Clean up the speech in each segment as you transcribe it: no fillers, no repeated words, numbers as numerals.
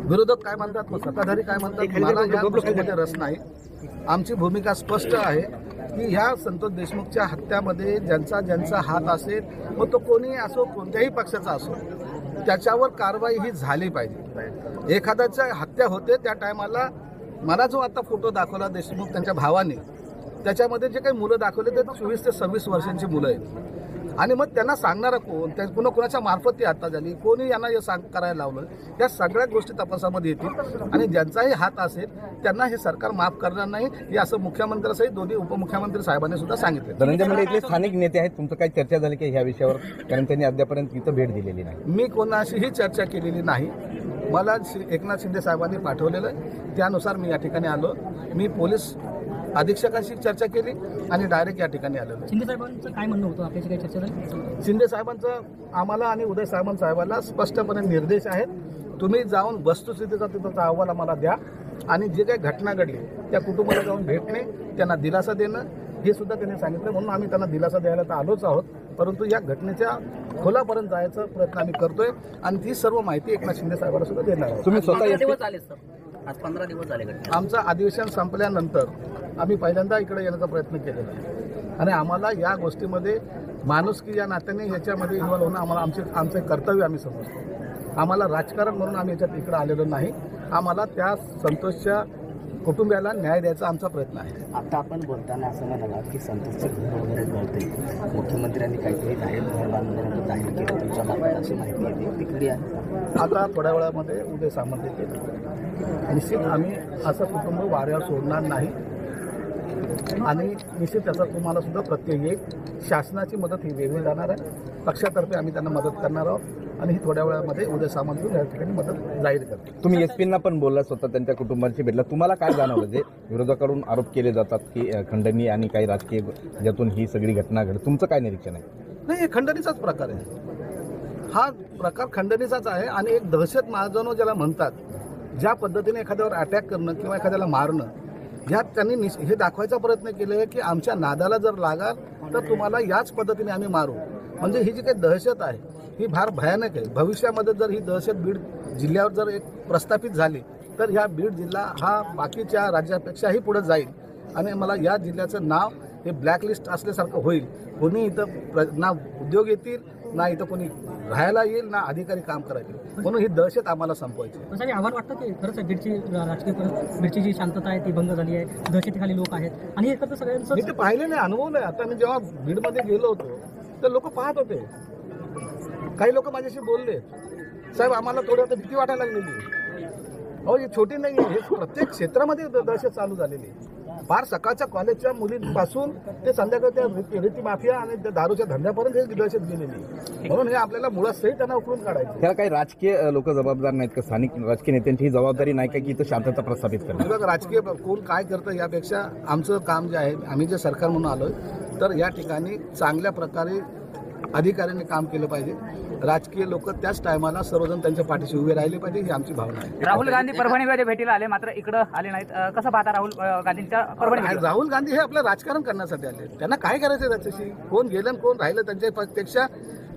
विरोधक काय म्हणतात मग सत्ताधारी काय म्हणतात मला या गोष्टीमध्ये रस नाही। आमची भूमिका स्पष्ट आहे की ह्या संतोष देशमुखच्या हत्यामध्ये ज्यांचा हात असेल मग तो कोणी असो कोणत्याही पक्षाचा असो त्याच्यावर कारवाई ही झाली पाहिजे। एखाद्याची हत्या होते त्या टायमाला मला जो आता फोटो दाखवला देशमुख त्यांच्या भावाने त्याच्यामध्ये जे काही मुलं दाखवले ते 24 ते 26 वर्षांची मुलं आहेत आणि मग त्यांना सांगणारा कोण त्या कोणाच्या मार्फत ती हत्या झाली कोणी यांना हे करायला लावलं या सगळ्या गोष्टी तपासामध्ये येतील आणि ज्यांचाही हात असेल त्यांना हे सरकार माफ करणार नाही हे असं मुख्यमंत्र्यांसहित दोन्ही उपमुख्यमंत्री साहेबांनी सुद्धा सांगितलं। धनंजय मुंडे इथले स्थानिक नेते आहेत तुमचं काही चर्चा झाली की ह्या विषयावर कारण त्यांनी अद्यापर्यंत इथं भेट दिलेली नाही। मी कोणाशीही चर्चा केलेली नाही। मला एकनाथ शिंदे साहेबांनी पाठवलेलं त्यानुसार मी या ठिकाणी आलो। मी पोलीस अधीक्षकांशी चर्चा केली आणि डायरेक्ट या ठिकाणी आलो। शिंदे साहेबांचं काय म्हणणं होतं आपल्याशी काही चर्चा झाली? शिंदे साहेबांचं आम्हाला आणि उदय सामंत साहेबांना स्पष्टपणे निर्देश आहेत तुम्ही जाऊन वस्तुस्थितीचा तिथचा अहवाल आम्हाला द्या आणि जे काही घटना घडली त्या कुटुंबाला जाऊन भेटणे त्यांना दिलासा देणं हे सुद्धा त्यांनी सांगितलं म्हणून आम्ही त्यांना दिलासा द्यायला तर आलोच आहोत परंतु या घटनेच्या खोलापर्यंत जायचा प्रयत्न आम्ही करतोय आणि ती सर्व माहिती एकनाथ शिंदे साहेबांना सुद्धा देणार आहोत। तुम्ही स्वतः आज 15 दिवस झाले आमचं अधिवेशन संपल्यानंतर आम्ही पहिल्यांदा इकडे येण्याचा प्रयत्न केलेला आहे आणि आम्हाला या गोष्टीमध्ये माणुसकी या नात्याने याच्यामध्ये इन्व्हॉल्व होणं आम्हाला आमचे कर्तव्य आम्ही समजतो। आम्हाला राजकारण म्हणून आम्ही याच्यात इकडे आलेलो नाही। आम्हाला त्या संतोषच्या कुटुंबियाला न्याय द्यायचा आमचा प्रयत्न आहे। आता आपण बोलताना असं म्हणाला की संतोषचे घर वगैरे जळते मुख्यमंत्र्यांनी काहीतरी घर बांधण्यानंतर जाहीर केलं तुमच्या मार्फत अशी माहिती येते ती खरी आहे? आता थोड्या वेळामध्ये उदय सामंत येतील निश्चित आम्ही असं कुटुंब वाऱ्यावर सोडणार नाही आणि निश्चित त्याचा तुम्हाला सुद्धा प्रत्यय येईल। शासनाची मदत ही वेगळी जाणार आहे पक्षातर्फे आम्ही त्यांना मदत करणार आहोत आणि ही थोड्या वेळामध्ये उदय सामंत या ठिकाणी मदत जाहीर करतो। तुम्ही एसपींना पण बोलला स्वतः त्यांच्या कुटुंबाशी भेटला तुम्हाला काय जाणवलं जे विरोधकाकडून आरोप केले जातात की खंडणी आणि काही राजकीय ज्यातून ही सगळी घटना घडली तुमचं काय निरीक्षण आहे? नाही हे खंडणीचाच प्रकार आहे हा प्रकार खंडणीचाच आहे आणि एक दहशत माजवणं ज्याला म्हणतात ज्या पद्धतीने एखाद्यावर अटॅक करणं किंवा एखाद्याला मारणं ह्यात त्यांनी हे दाखवायचा प्रयत्न केले की आमच्या नादाला जर लागाल तर तुम्हाला याच पद्धतीने आम्ही मारू म्हणजे ही जी काही दहशत आहे ही फार भयानक आहे। भविष्यामध्ये जर ही दहशत बीड जिल्ह्यावर जर एक प्रस्थापित झाली तर ह्या बीड जिल्हा हा बाकीच्या राज्यापेक्षाही पुढे जाईल आणि मला या जिल्ह्याचं नाव हे ब्लॅकलिस्ट असल्यासारखं होईल। कोणी इथं ना उद्योग येतील ना इथं कोणी राहायला येईल ना अधिकारी काम करायला येईल म्हणून ही दहशत आम्हाला संपवायची। पण आव्हान वाटतं की खरंच बीडची राजकीय बीडची जी शांतता आहे ती भंग झाली आहे दहशतीखाली लोक आहेत आणि एकत्र सगळ्यांचं मी ते पाहिले नाही अनुभवलं आहे। आता मी जेव्हा बीडमध्ये गेलो होतो तर लोक पाहत होते काही लोक माझ्याशी बोलले साहेब आम्हाला थोडी आता भीती वाटायला लागलेली अहो ही छोटी नाही आहे हे प्रत्येक क्षेत्रामध्ये दहशत चालू झालेली फार सकाळच्या कॉलेजच्या मुलींपासून ते संध्याकाळच्या रेती माफिया आणि त्या दारूच्या धंद्यापर्यंत हे दहशत गेलेली म्हणून हे आपल्याला मुळात सहित त्यांना उकळून काढायचं। त्याला काही राजकीय लोक जबाबदार नाहीत का स्थानिक राजकीय नेत्यांची ही जबाबदारी नाही का की इथं शांतता प्रस्थापित करणं? बघा राजकीय कोण काय करतं यापेक्षा आमचं काम जे आहे आम्ही जे सरकार म्हणून आलोय तर या ठिकाणी चांगल्या प्रकारे अधिकाऱ्यांनी काम केलं पाहिजे। राजकीय लोक त्याच टायमाला सर्वजण त्यांच्या पाठीशी उभे राहिले पाहिजे ही आमची भावना आहे। राहुल गांधी परभणीमध्ये भेटीला आले मात्र इकडं आले नाहीत कसं पाहता राहुल गांधींच्या परभणी? राहुल गांधी हे आपलं राजकारण करण्यासाठी आले त्यांना काय करायचं त्याच्याशी कोण गेलं कोण राहिलं त्यांच्यापेक्षा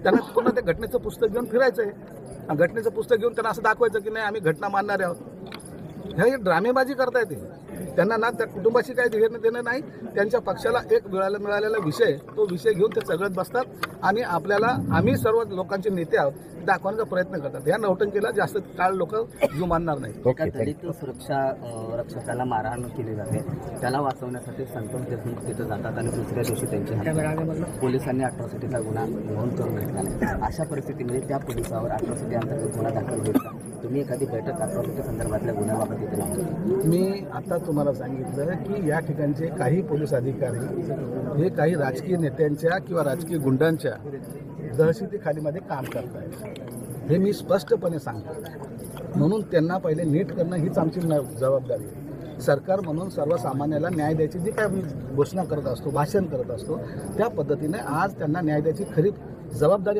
त्यांना पुन्हा ते घटनेचं पुस्तक घेऊन फिरायचं आहे घटनेचं पुस्तक घेऊन त्यांना असं दाखवायचं की नाही आम्ही घटना मानणारे आहोत हे ड्रामेबाजी करता येते त्यांना ना त्या कुटुंबाशी काही घेणं देणं नाही त्यांच्या पक्षाला एक मिळालेला विषय तो विषय घेऊन ते सगळ्यात बसतात आणि आपल्याला आम्ही सर्व लोकांचे नेते आहोत दाखवण्याचा प्रयत्न करतात। ह्या नौटंकीला जास्त काळ लोक जीव मानणार नाही। एका दलित सुरक्षा रक्षकाला मारहाण केली जाते त्याला वाचवण्यासाठी संतोष देशमुख तिथं जातात आणि दुसऱ्या दिवशी त्यांची पोलिसांनी अट्रॉसिटीचा गुन्हा नोंद करून घेतला नाही अशा परिस्थितीमध्ये त्या पोलिसावर अट्रॉसिटी अंतर्गत गुन्हा दाखल होईल का? तुम्ही एखादी बैठक अट्रॉसिटी संदर्भातल्या गुन्ह्याबाबत इथे लावली? मी आता तुम्हाला सांगितलं की या ठिकाणचे काही पोलीस अधिकारी हे काही राजकीय नेत्यांच्या किंवा राजकीय गुंडांच्या दहशतीखालीमध्ये काम करत आहेत हे मी स्पष्टपणे सांगतो म्हणून त्यांना पहिले नीट करणं हीच आमची जबाबदारी आहे। सरकार म्हणून सर्वसामान्याला न्याय द्यायची जी काय मी घोषणा करत असतो भाषण करत असतो त्या पद्धतीने आज त्यांना न्याय द्यायची खरी जबाबदारी